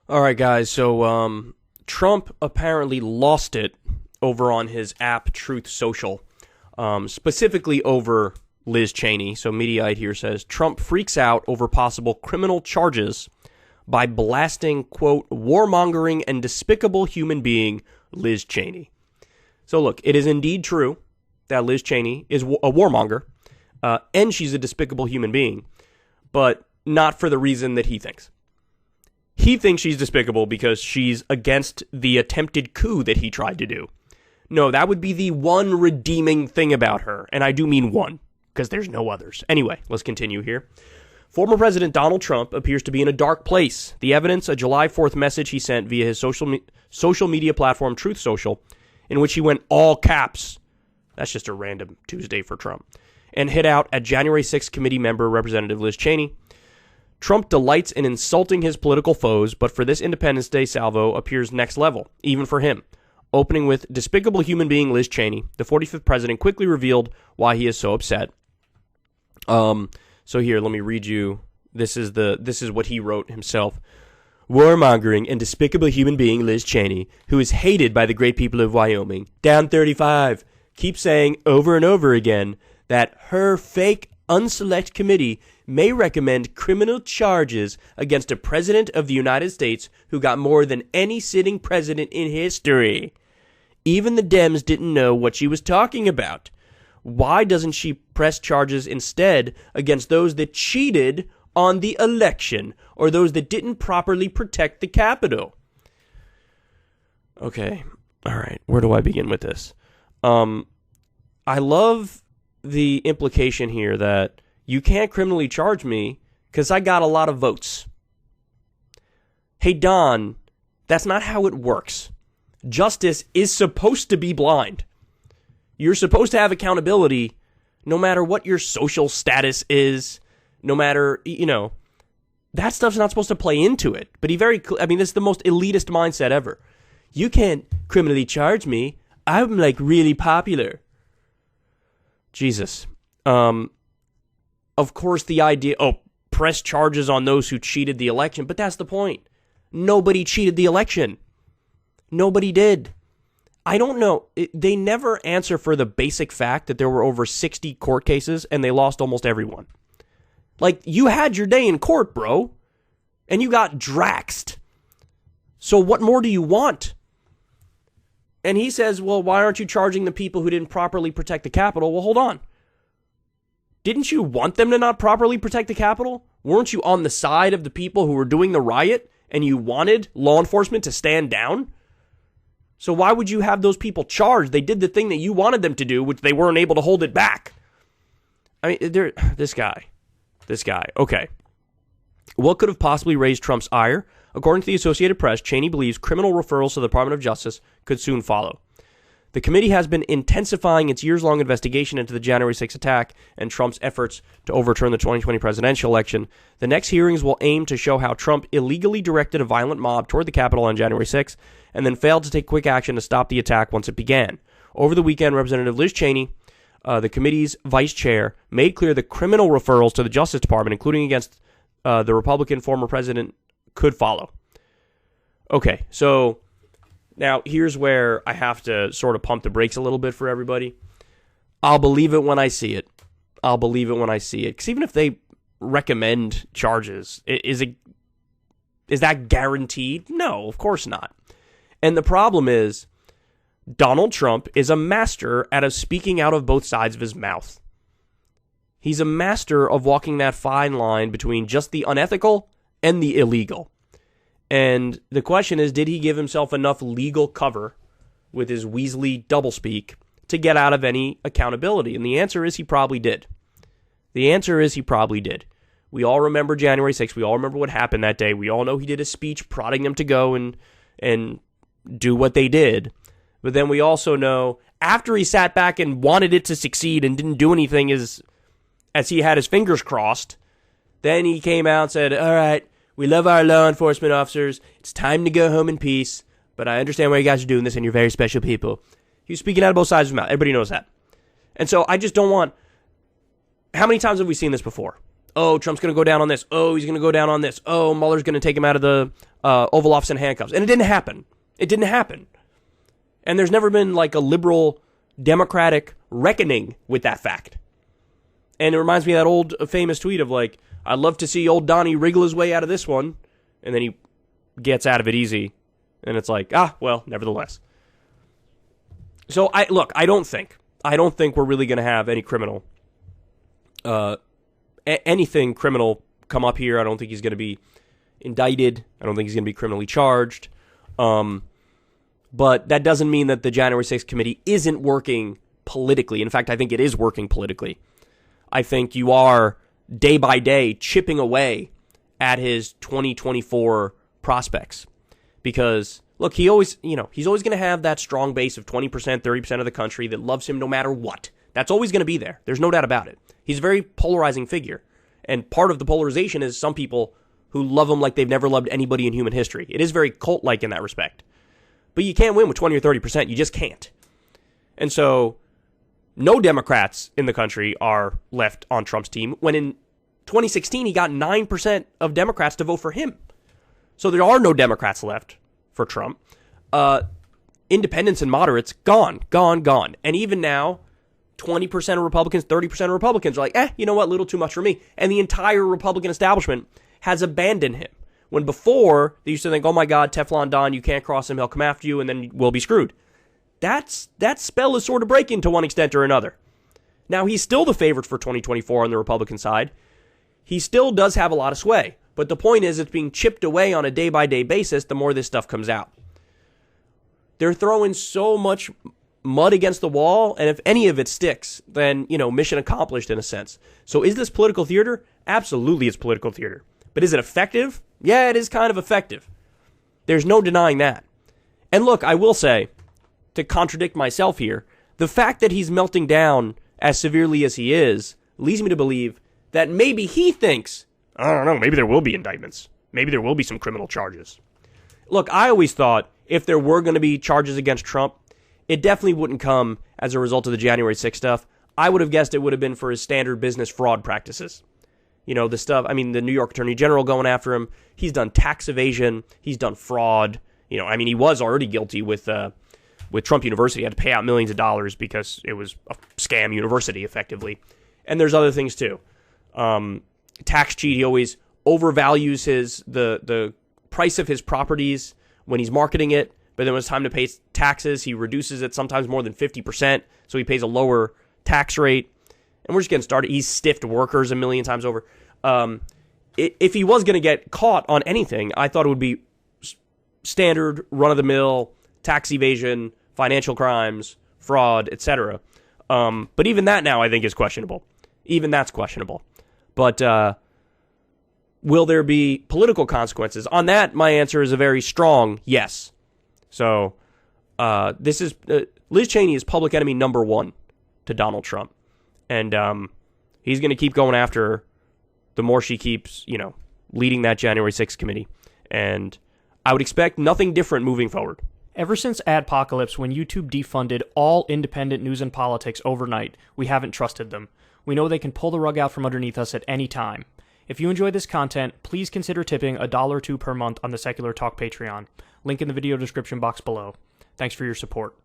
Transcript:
All right, guys. So, Trump apparently lost it over on his app Truth Social, specifically over Liz Cheney. So, Mediaite here says Trump freaks out over possible criminal charges by blasting, quote, warmongering and despicable human being Liz Cheney. So, look, it is indeed true that Liz Cheney is a warmonger, and she's a despicable human being, but not for the reason that he thinks. He thinks she's despicable because she's against the attempted coup that he tried to do. No, that would be the one redeeming thing about her, and I do mean one, because there's no others. Anyway, let's continue here. Former President Donald Trump appears to be in a dark place. The evidence, a July 4th message he sent via his social media platform Truth Social, in which he went all caps. That's just a random Tuesday for Trump. And hit out at January 6th committee member Representative Liz Cheney. Trump delights in insulting his political foes, but for this Independence Day salvo appears next level, even for him. Opening with despicable human being Liz Cheney, the 45th president quickly revealed why he is so upset. So here, let me read you. This is what he wrote himself. Warmongering and despicable human being Liz Cheney, who is hated by the great people of Wyoming, down 35, keeps saying over and over again that her fake unselect committee may recommend criminal charges against a president of the United States who got more than any sitting president in history. Even the Dems didn't know what she was talking about. Why doesn't she press charges instead against those that cheated on the election or those that didn't properly protect the Capitol? Okay, all right, where do I begin with this? I love the implication here that you can't criminally charge me because I got a lot of votes. Hey, Don, that's not how it works. Justice is supposed to be blind. You're supposed to have accountability no matter what your social status is, no matter, that stuff's not supposed to play into it. But this is the most elitist mindset ever. You can't criminally charge me. I'm really popular. Jesus. Of course, the idea, press charges on those who cheated the election, but that's the point. Nobody cheated the election. Nobody did. I don't know. They never answer for the basic fact that there were over 60 court cases and they lost almost everyone. You had your day in court, bro, and you got draxed. So what more do you want? And he says, well, why aren't you charging the people who didn't properly protect the Capitol? Well, hold on. Didn't you want them to not properly protect the Capitol? Weren't you on the side of the people who were doing the riot and you wanted law enforcement to stand down? So why would you have those people charged? They did the thing that you wanted them to do, which they weren't able to hold it back. I mean, this guy. Okay. What could have possibly raised Trump's ire? According to the Associated Press, Cheney believes criminal referrals to the Department of Justice could soon follow. The committee has been intensifying its years-long investigation into the January 6th attack and Trump's efforts to overturn the 2020 presidential election. The next hearings will aim to show how Trump illegally directed a violent mob toward the Capitol on January 6th and then failed to take quick action to stop the attack once it began. Over the weekend, Representative Liz Cheney, the committee's vice chair, made clear that criminal referrals to the Justice Department, including against the Republican former president, could follow. Okay, so now here's where I have to sort of pump the brakes a little bit for everybody. I'll believe it when I see it. Because even if they recommend charges, is that guaranteed? No, of course not. And the problem is, Donald Trump is a master at speaking out of both sides of his mouth. He's a master of walking that fine line between just the unethical and the illegal. And the question is, did he give himself enough legal cover with his Weasley doublespeak to get out of any accountability? And the answer is he probably did. We all remember January 6th. We all remember what happened that day. We all know he did a speech prodding them to go and do what they did. But then we also know after he sat back and wanted it to succeed and didn't do anything as he had his fingers crossed, then he came out and said, all right, we love our law enforcement officers. It's time to go home in peace. But I understand why you guys are doing this and you're very special people. He was speaking out of both sides of his mouth. Everybody knows that. And so I just don't want... How many times have we seen this before? Oh, Trump's going to go down on this. Oh, he's going to go down on this. Oh, Mueller's going to take him out of the Oval Office in handcuffs. And it didn't happen. It didn't happen. And there's never been like a liberal democratic reckoning with that fact. And it reminds me of that old famous tweet of like, I'd love to see old Donnie wriggle his way out of this one. And then he gets out of it easy. And it's like, well, nevertheless. So I don't think we're really going to have any criminal, anything criminal come up here. I don't think he's going to be indicted. I don't think he's going to be criminally charged. But that doesn't mean that the January 6th committee isn't working politically. In fact, I think it is working politically. I think you are day by day chipping away at his 2024 prospects. Because, look, he's always going to have that strong base of 20%, 30% of the country that loves him no matter what. That's always going to be there. There's no doubt about it. He's a very polarizing figure. And part of the polarization is some people who love him like they've never loved anybody in human history. It is very cult-like in that respect. But you can't win with 20 or 30%. You just can't. And so, no Democrats in the country are left on Trump's team, when in 2016 he got 9% of Democrats to vote for him. So there are no Democrats left for Trump. Independents and moderates, gone. And even now, 20% of Republicans, 30% of Republicans are like, you know what, a little too much for me. And the entire Republican establishment has abandoned him. When before, they used to think, oh my God, Teflon Don, you can't cross him, he'll come after you, and then we'll be screwed. That spell is sort of breaking to one extent or another. Now, he's still the favorite for 2024 on the Republican side. He still does have a lot of sway. But the point is, it's being chipped away on a day-by-day basis the more this stuff comes out. They're throwing so much mud against the wall, and if any of it sticks, then, mission accomplished in a sense. So is this political theater? Absolutely it's political theater. But is it effective? Yeah, it is kind of effective. There's no denying that. And look, I will say, to contradict myself here, the fact that he's melting down as severely as he is leads me to believe that maybe he thinks, I don't know, maybe there will be indictments. Maybe there will be some criminal charges. Look, I always thought if there were going to be charges against Trump, it definitely wouldn't come as a result of the January 6th stuff. I would have guessed it would have been for his standard business fraud practices. The stuff, the New York Attorney General going after him. He's done tax evasion. He's done fraud. He was already guilty with Trump University. He had to pay out millions of dollars because it was a scam university, effectively. And there's other things, too. Tax cheat, he always overvalues the price of his properties when he's marketing it, but then when it's time to pay taxes, he reduces it sometimes more than 50%, so he pays a lower tax rate. And we're just getting started. He's stiffed workers a million times over. If he was going to get caught on anything, I thought it would be standard, run-of-the-mill, tax evasion, financial crimes, fraud, etc. But even that now I think is questionable. Even that's questionable. But will there be political consequences? On that, my answer is a very strong yes. So this is Liz Cheney is public enemy number one to Donald Trump. And he's going to keep going after her the more she keeps, leading that January 6th committee. And I would expect nothing different moving forward. Ever since Adpocalypse, when YouTube defunded all independent news and politics overnight, we haven't trusted them. We know they can pull the rug out from underneath us at any time. If you enjoy this content, please consider tipping $1 or $2 per month on the Secular Talk Patreon. Link in the video description box below. Thanks for your support.